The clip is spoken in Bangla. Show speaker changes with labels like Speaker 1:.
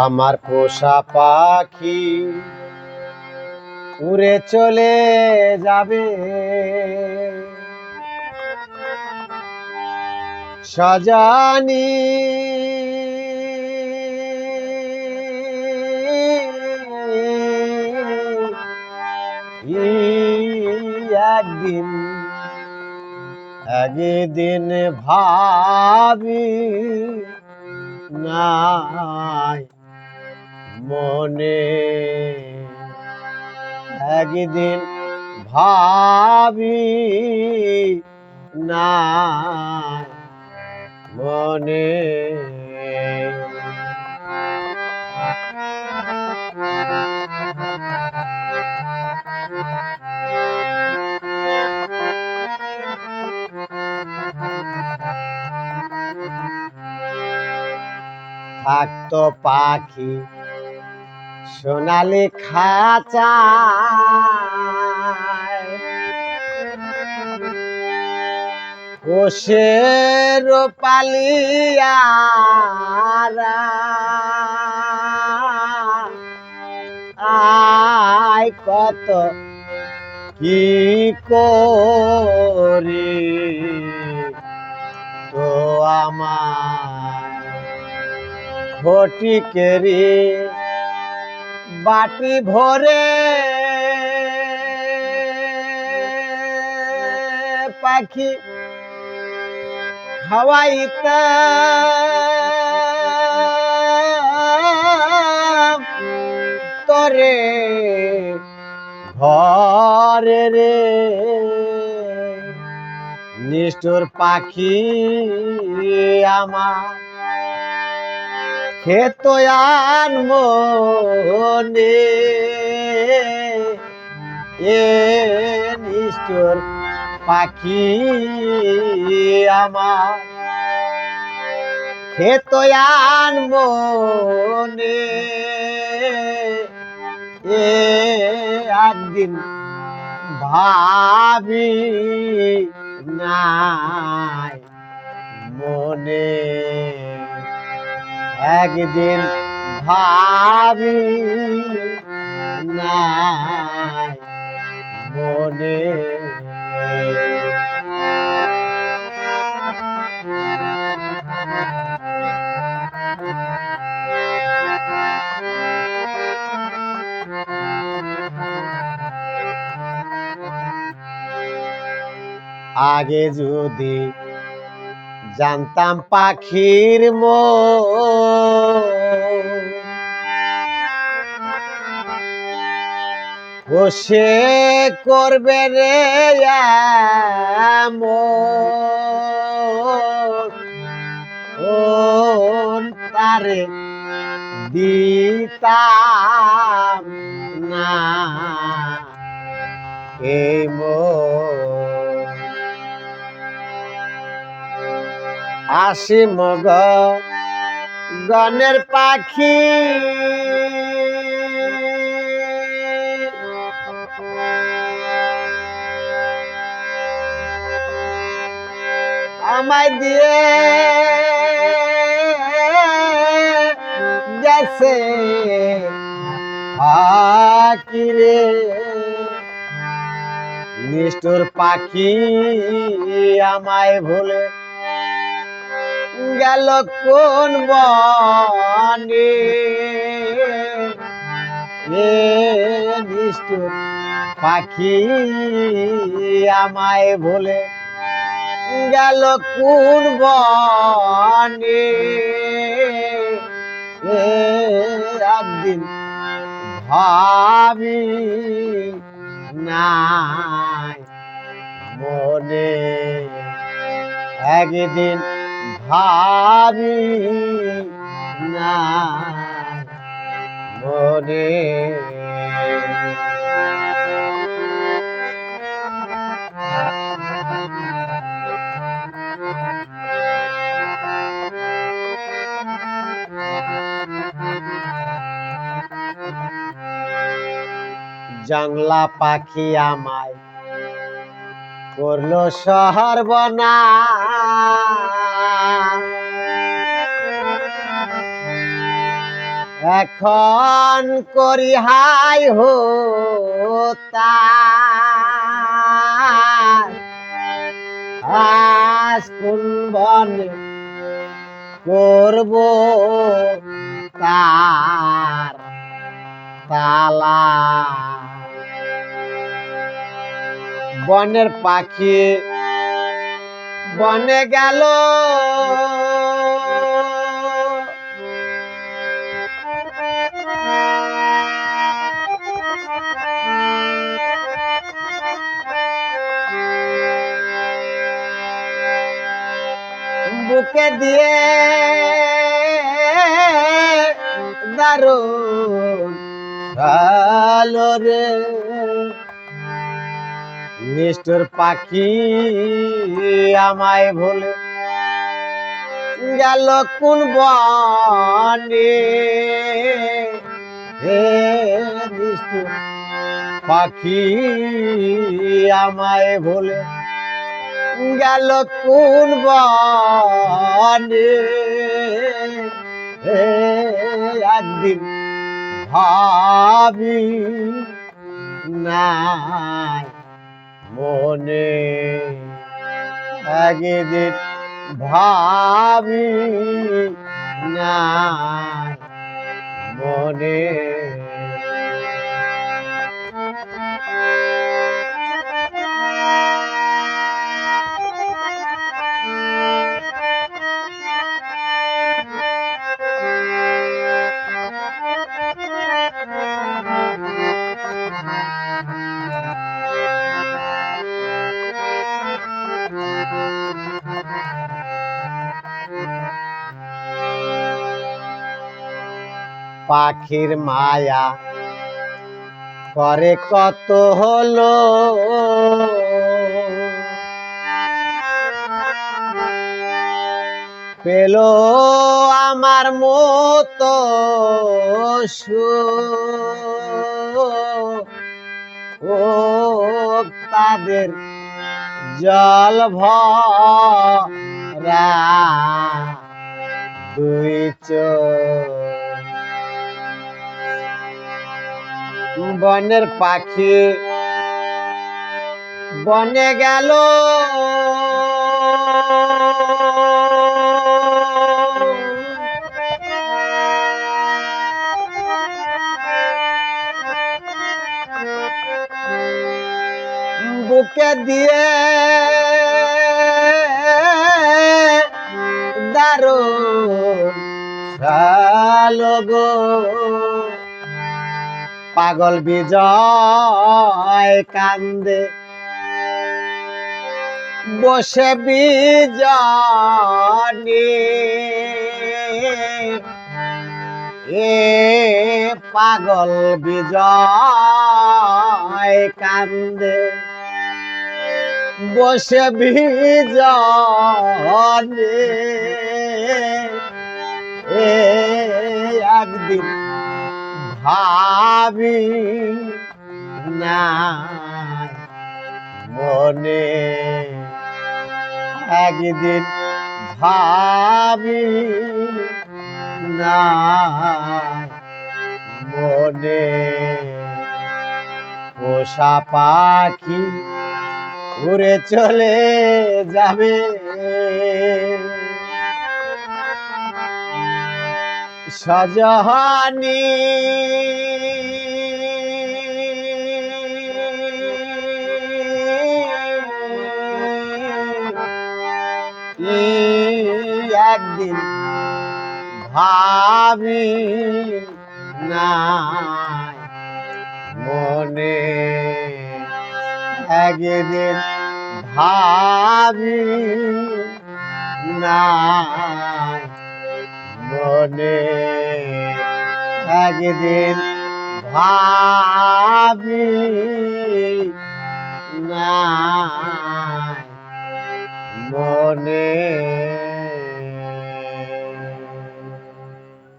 Speaker 1: আমার পোষা পাখি উড়ে চলে যাবে, সজনী একদিন একদিন ভাবি নাই মনে, একদিন ভাবি নাই মনে। থাকতো পাখি সোনালি খাঁচায়, কোষের পালিয়ারা আয় কত কি করি তো আমার ফটিকেরি বাটি ভরে পাখি খাওয়াইতাম তোরে ঘরে রে, নিষ্ঠুর পাখি আমার খেত মনে, এ নিষ্ঠুর পাখি আমার খেত মনে, এ একদিন ভাবি নাই মনে, একদিন ভাবি নাই মনে। আগে যদি জানতাম পাখির মন, ও সে করবে রে এমন, তারে দিতাম না এই মন। আসি মগ গনের পাখি আমায় দিয়ে গেছে পাখি রে, নিষ্ঠুর পাখি আমায় ভুলে গেল কোন বনে, এ নিষ্ঠুর পাখি আমায় ভুলে গেল কোন বনে, একদিন ভাবি নাই মনে, একদিন ভাবি নাই মনে। জংলা পাখি আমায় করলো সর্বনাশ, এখন করি হাই হোতার আজ কোন বনে করব তার তালা বনের পাখি বনে গেল বুকে দিয়ে দারুণ ভালো রে নিষ্ঠুর পাখি আমায় ভুলে গেল কোন বনে হে নিষ্ঠুর পাখি আমায় ভুলে গেল কোন বনে একদিন ভাবি নাই মনে একদিন ভাবি নাই মনে পাখির মায়া করে কত হলো পেল আমার মতো ও তাদের জল ভরা দুই চোখ বনের পাখি বনে গেল বুকে দিয়ে দারুণ ভালো গো পাগল বিজয় কান্দে বসে বিজনে এ পাগল বিজয় কান্দে বসে বিজনে একদিন ভাবি নাই মনে একদিন ভাবি নাই মনে পোষা পাখি উড়ে চলে যাবে সজনী একদিন ভাবি নাই মনে একদিন ভাবি নাই মনে একদিন ভাবি নাই মনে